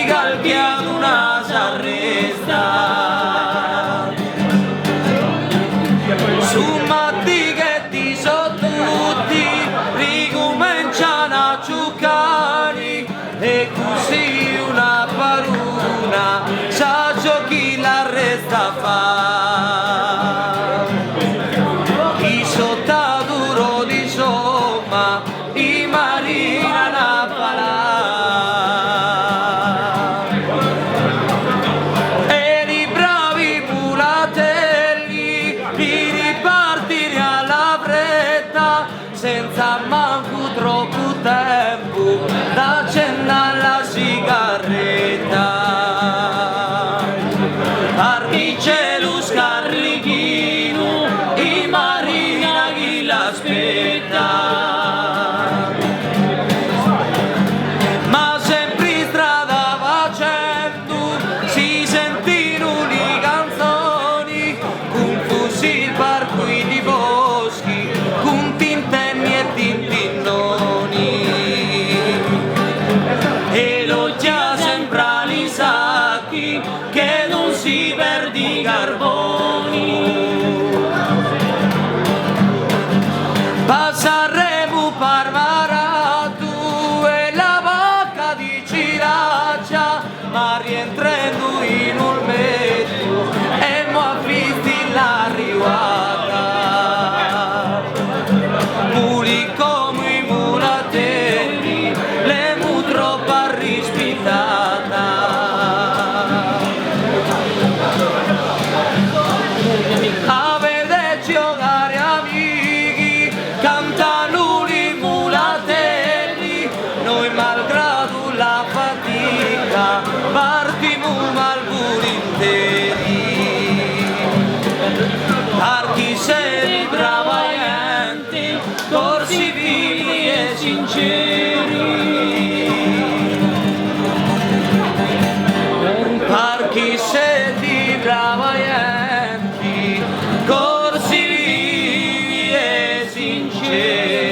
calchia una s'arresta. Su matti che ti so tutti ricominciano a giocare e così una per una sa giochi la resta fa. Chi sotta duro di somma i marina na palà e i bravi mulatelli di ripartire alla fretta senza manco troppo tempo da accendere la sigaretta. Articelo scarichino i marina chi l'aspetta. Ma sempre in strada facendo si sentono le canzoni confusi i parchi di boschi con tintenni e tintinnoni e lo già sembra i sacchi che non si perde i carboni. Passeremo per Maratu e la vacca di Ciraccia, ma rientrando in un mezzo e mo' a visti l'arrivata. Muli come i mulatelli, le mu troppo arrispettata. A vedere giocare amici, cantano i mulatelli, noi malgrado la fatica partiamo mal volentieri. Perché siete travaglianti, corsi vivi e sinceri. Perché siete travaglianti, corsi vivi e sinceri.